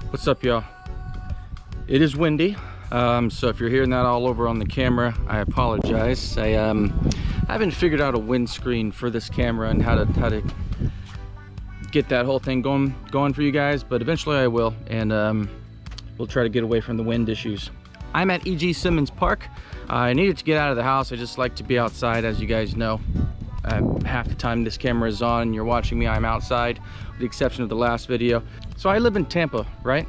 What's up, y'all? It is windy, so if you're hearing that all over on the camera, I apologize. I haven't figured out a windscreen for this camera and how to get that whole thing going for you guys, but eventually I will, and we'll try to get away from the wind issues. I'm at E.G. Simmons Park. I needed to get out of the house. I just like to be outside, as you guys know. Half the time this camera is on and you're watching me, I'm outside, with the exception of the last video. So I live in Tampa, right?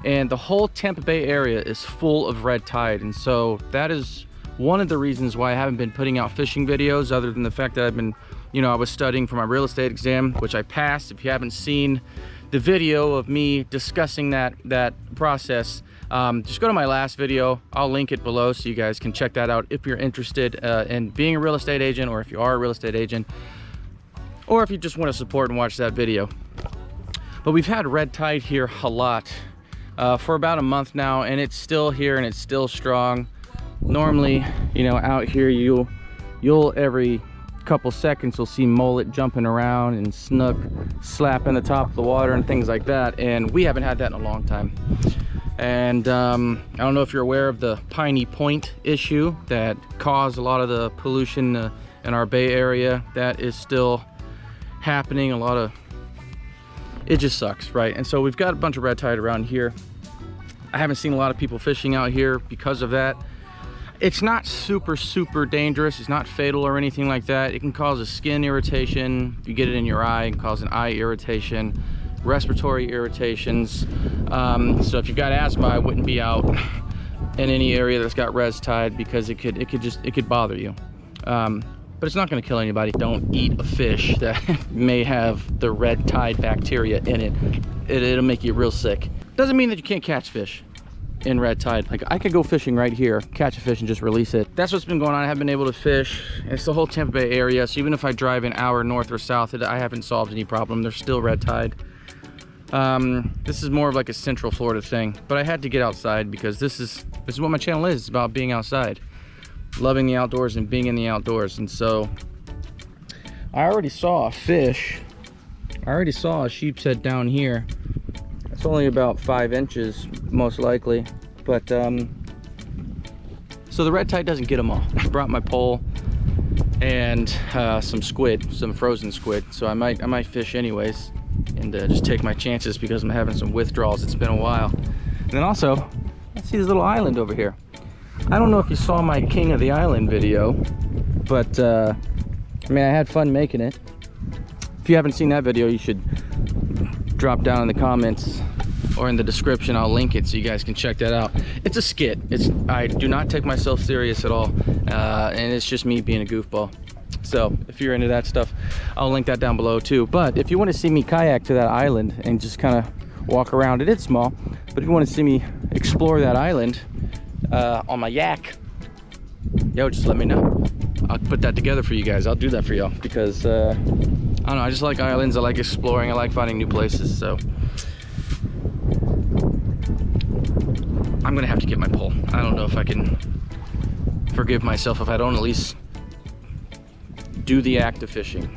And the whole Tampa Bay area is full of red tide, and so that is one of the reasons why I haven't been putting out fishing videos, other than the fact that I've been, you know, I was studying for my real estate exam, which I passed. If you haven't seen the video of me discussing that process, just go to my last video. I'll link it below so you guys can check that out if you're interested in being a real estate agent, or if you are a real estate agent, or if you just want to support and watch that video. But we've had red tide here a lot for about a month now, and it's still here and it's still strong. Normally, you know, out here you'll every couple seconds you'll see mullet jumping around and snook slapping the top of the water and things like that, and we haven't had that in a long time. And I don't know if you're aware of the Piney Point issue that caused a lot of the pollution in our Bay Area. That is still happening. It just sucks, right? And so we've got a bunch of red tide around here. I haven't seen a lot of people fishing out here because of that. It's not super dangerous. It's not fatal or anything like that. It can cause a skin irritation. If you get it in your eye, it can cause an eye irritation, respiratory irritations. So if you've got asthma, I wouldn't be out in any area that's got res tide, because it could bother you. But it's not going to kill anybody. Don't eat a fish that may have the red tide bacteria in it. It'll make you real sick. Doesn't mean that you can't catch fish in red tide. Like, I could go fishing right here, catch a fish and just release it. That's what's been going on. I haven't been able to fish. It's the whole Tampa Bay area, so even if I drive an hour north or south, I haven't solved any problem. There's still red tide. This is more of like a Central Florida thing, but I had to get outside because this is what my channel is. It's about being outside, loving the outdoors and being in the outdoors. And so I already saw a fish. I already saw a sheep's head down here. It's only about 5 inches, most likely. But so the red tide doesn't get them all. I brought my pole and some squid, some frozen squid. So I might fish anyways, and just take my chances because I'm having some withdrawals. It's been a while. And then also, let's see this little island over here. I don't know if you saw my King of the Island video, but I mean, I had fun making it. If you haven't seen that video, you should drop down in the comments or in the description. I'll link it so you guys can check that out. It's a skit. I do not take myself serious at all, and it's just me being a goofball. So if you're into that stuff, I'll link that down below too. But if you want to see me kayak to that island and just kind of walk around it, it's small, but if you want to see me explore that island on my yak, yo, just let me know. I'll put that together for you guys. I'll do that for y'all because I don't know, I just like islands. I like exploring. I like finding new places. So I'm gonna have to get my pole. I don't know if I can forgive myself if I don't at least do the act of fishing.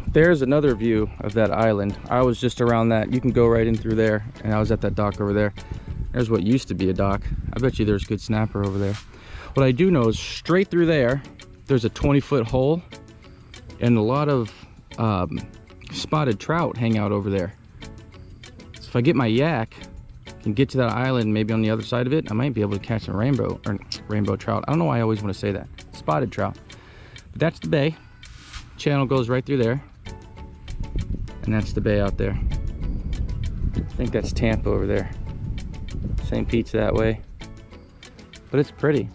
There's another view of that island. I was just around that. You can go right in through there, and I was at that dock over there. There's what used to be a dock. I bet you there's good snapper over there. What I do know is straight through there's a 20-foot hole, and a lot of spotted trout hang out over there. So if I get my yak and get to that island, maybe on the other side of it, I might be able to catch some rainbow trout. I don't know why I always want to say that. Spotted trout. But that's the bay. Channel goes right through there, and that's the bay out there. I think that's Tampa over there. St. Pete's that way, but it's pretty.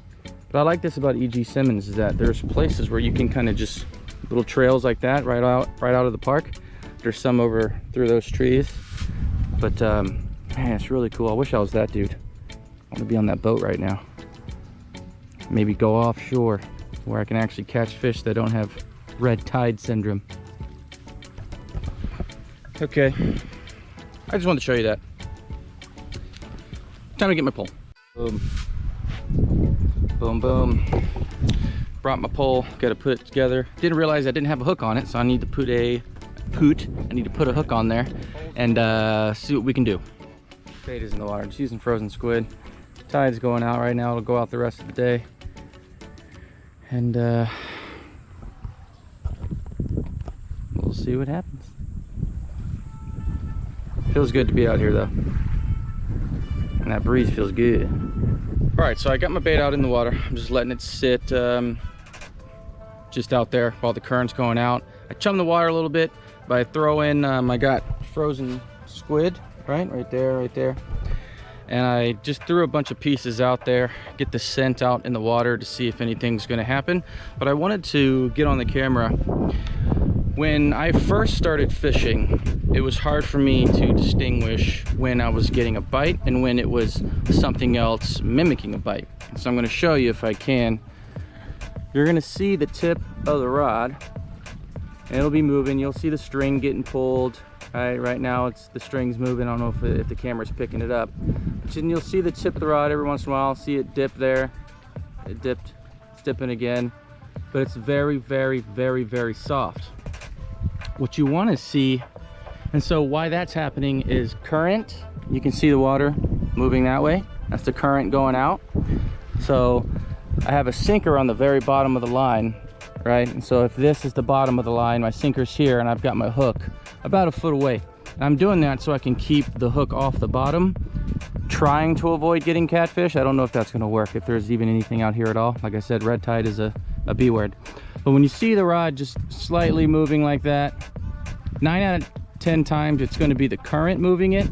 But I like this about E.G. Simmons is that there's places where you can kind of just little trails like that right out of the park. There's some over through those trees, but man, it's really cool. I wish I was that dude. I want to be on that boat right now. Maybe go offshore where I can actually catch fish that don't have red tide syndrome. Okay, I just wanted to show you that. Time to get my pole. Boom. Boom, boom. Brought my pole, got to put it together. Didn't realize I didn't have a hook on it, so I need to put a hook on there and see what we can do. Bait is in the water. Just using frozen squid. Tide's going out right now. It'll go out the rest of the day. And we'll see what happens. Feels good to be out here though. And that breeze feels good. All right, so I got my bait out in the water. I'm just letting it sit just out there while the current's going out. I chum the water a little bit by throwing, I got frozen squid, right there. And I just threw a bunch of pieces out there, get the scent out in the water to see if anything's gonna happen. But I wanted to get on the camera. When I first started fishing, it was hard for me to distinguish when I was getting a bite and when it was something else mimicking a bite. So I'm gonna show you if I can. You're gonna see the tip of the rod, and it'll be moving. You'll see the string getting pulled. Right now it's the string's moving. I don't know if the camera's picking it up. But then you'll see the tip of the rod every once in a while. See it dip there. It dipped. It's dipping again. But it's very, very, very, very soft. What you want to see, and so why that's happening is current. You can see the water moving that way. That's the current going out. So I have a sinker on the very bottom of the line, right? And so if this is the bottom of the line, my sinker's here, and I've got my hook about a foot away. And I'm doing that so I can keep the hook off the bottom, trying to avoid getting catfish. I don't know if that's gonna work, if there's even anything out here at all. Like I said, red tide is a B word. But when you see the rod just slightly moving like that, 9 out of 10 times it's going to be the current moving it,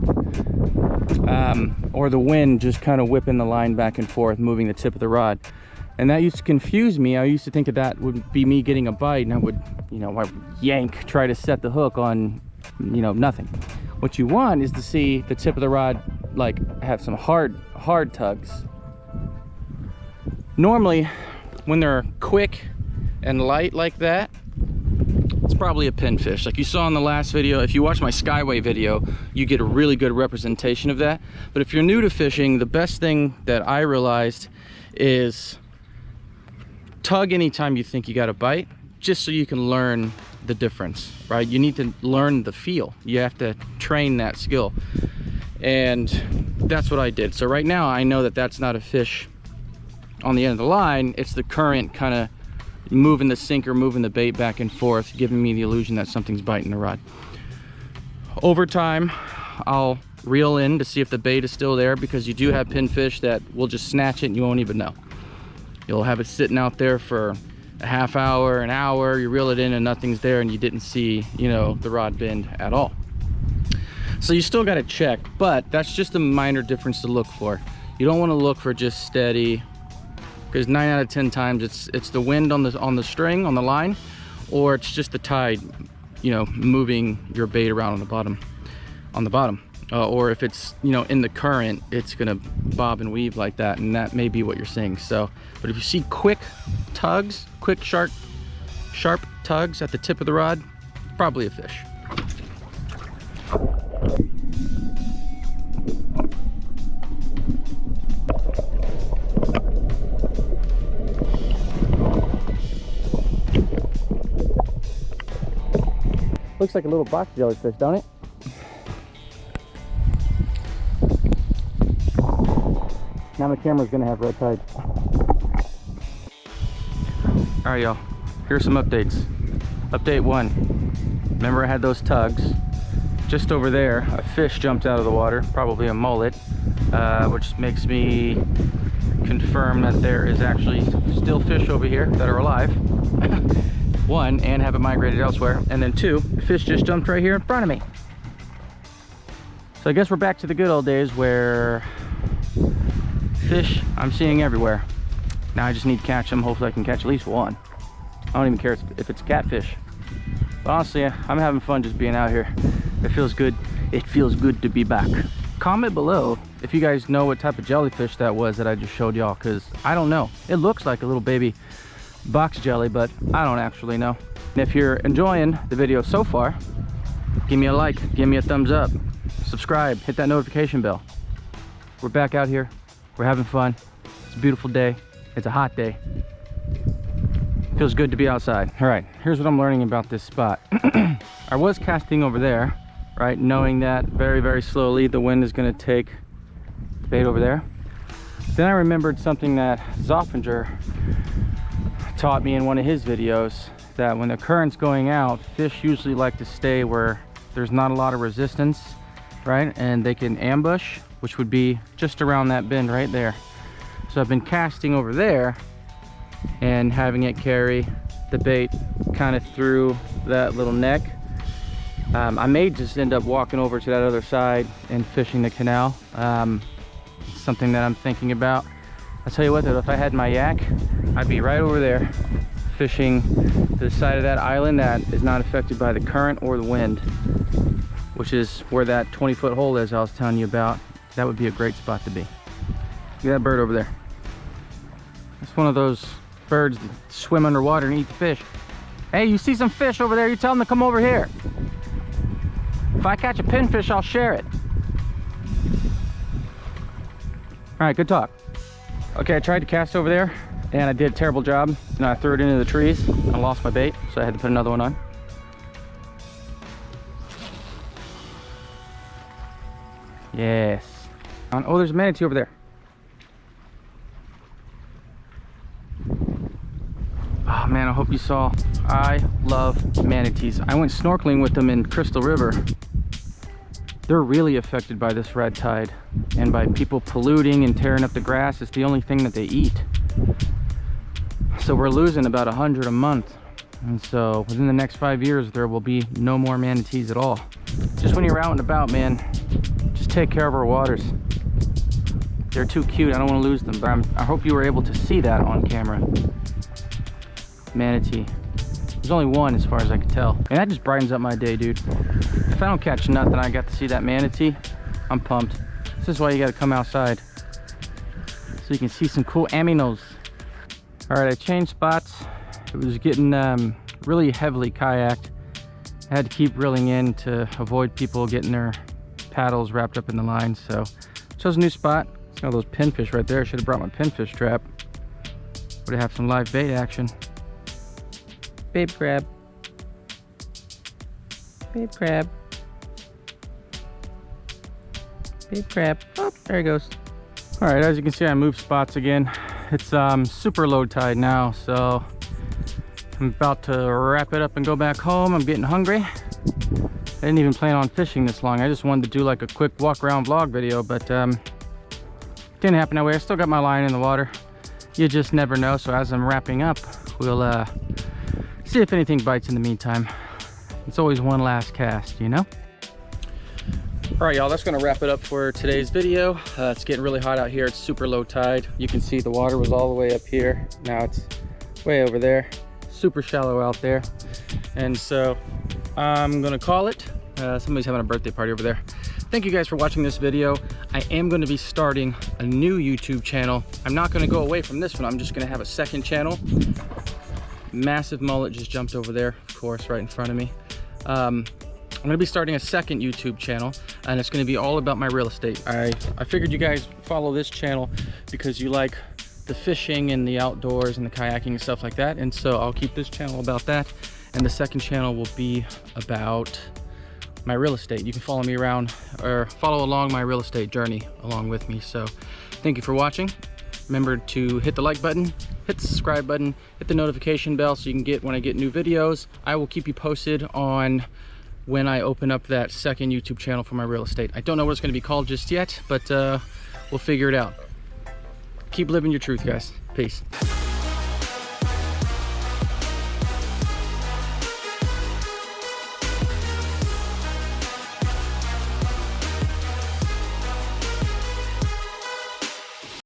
or the wind just kind of whipping the line back and forth, moving the tip of the rod. And that used to confuse me. I used to think that would be me getting a bite, and I would, I would yank, try to set the hook on, nothing. What you want is to see the tip of the rod like have some hard tugs. Normally, when they're quick and light like that, it's probably a pinfish. Like you saw in the last video, if you watch my Skyway video, you get a really good representation of that. But if you're new to fishing, the best thing that I realized is tug anytime you think you got a bite, just so you can learn the difference, right? You need to learn the feel. You have to train that skill. And that's what I did. So right now I know that that's not a fish on the end of the line. It's the current kind of moving the sinker, moving the bait back and forth, giving me the illusion that something's biting the rod. Over time, I'll reel in to see if the bait is still there, because you do have pinfish that will just snatch it and you won't even know. You'll have it sitting out there for a half hour, an hour, you reel it in and nothing's there, and you didn't see, the rod bend at all. So you still got to check, but that's just a minor difference to look for. You don't want to look for just steady, because 9 out of 10 times it's the wind on the string, on the line, or it's just the tide, moving your bait around on the bottom. Or if it's, in the current, it's gonna bob and weave like that, and that may be what you're seeing. So, but if you see quick tugs, quick sharp tugs at the tip of the rod, probably a fish. Looks like a little box jellyfish, don't it? Now my camera's gonna have red tide. All right, y'all, here's some updates. Update 1, remember I had those tugs. Just over there, a fish jumped out of the water, probably a mullet, which makes me confirm that there is actually still fish over here that are alive. 1, and haven't migrated elsewhere. And then 2, fish just jumped right here in front of me. So I guess we're back to the good old days where fish I'm seeing everywhere. Now I just need to catch them. Hopefully I can catch at least one. I don't even care if it's catfish. But honestly, I'm having fun just being out here. It feels good. It feels good to be back. Comment below if you guys know what type of jellyfish that was that I just showed y'all, because I don't know. It looks like a little baby box jelly, but I don't actually know. And if you're enjoying the video so far, give me a like, give me a thumbs up, subscribe, hit that notification bell. We're back out here. We're having fun. It's a beautiful day. It's a hot day. Feels good to be outside. All right, here's what I'm learning about this spot. I was casting over there, right, knowing that very, very slowly the wind is going to take the bait over there. Then I remembered something that Zoffinger taught me in one of his videos, that when the current's going out, fish usually like to stay where there's not a lot of resistance, right? And they can ambush, which would be just around that bend right there. So I've been casting over there and having it carry the bait kind of through that little neck. I may just end up walking over to that other side and fishing the canal. It's something that I'm thinking about. I'll tell you what though, if I had my yak, I'd be right over there fishing the side of that island that is not affected by the current or the wind, which is where that 20-foot hole is I was telling you about. That would be a great spot to be. Look at that bird over there. It's one of those birds that swim underwater and eat the fish. Hey, you see some fish over there, you tell them to come over here. If I catch a pinfish, I'll share it. All right, good talk. Okay, I tried to cast over there and I did a terrible job. And I threw it into the trees. I lost my bait, so I had to put another one on. Yes. Oh, there's a manatee over there. Oh man, I hope you saw. I love manatees. I went snorkeling with them in Crystal River. They're really affected by this red tide and by people polluting and tearing up the grass. It's the only thing that they eat. So we're losing about 100 a month. And so within the next 5 years, there will be no more manatees at all. Just when you're out and about, man, just take care of our waters. They're too cute, I don't want to lose them. But I hope you were able to see that on camera. Manatee. There's only one as far as I could tell. And that just brightens up my day, dude. If I don't catch nothing, I got to see that manatee, I'm pumped. This is why you got to come outside, so you can see some cool aminos. All right, I changed spots. It was getting really heavily kayaked. I had to keep reeling in to avoid people getting their paddles wrapped up in the line. So chose a new spot. See all those pinfish right there. I should have brought my pinfish trap. Would have some live bait action. Babe crab. Babe crab. Babe crab. Oh, there he goes. All right, as you can see, I moved spots again. It's super low tide now, so I'm about to wrap it up and go back home. I'm getting hungry. I didn't even plan on fishing this long. I just wanted to do like a quick walk around vlog video, but didn't happen that way. I still got my line in the water. You just never know. So as I'm wrapping up, we'll see if anything bites in the meantime. It's always one last cast, you know? All right, y'all, that's gonna wrap it up for today's video. It's getting really hot out here. It's super low tide. You can see the water was all the way up here. Now it's way over there. Super shallow out there. And so I'm gonna call it. Somebody's having a birthday party over there. Thank you guys for watching this video. I am gonna be starting a new YouTube channel. I'm not gonna go away from this one. I'm just gonna have a second channel. Massive mullet just jumped over there, of course, right in front of me. I'm gonna be starting a second YouTube channel, and it's gonna be all about my real estate. I figured you guys follow this channel because you like the fishing and the outdoors and the kayaking and stuff like that, and so I'll keep this channel about that, and the second channel will be about my real estate. You can follow me around or follow along my real estate journey along with me. So thank you for watching. Remember to hit the like button, hit the subscribe button, hit the notification bell so you can get when I get new videos. I will keep you posted on when I open up that second YouTube channel for my real estate. I don't know what it's going to be called just yet, but we'll figure it out. Keep living your truth, guys. Peace.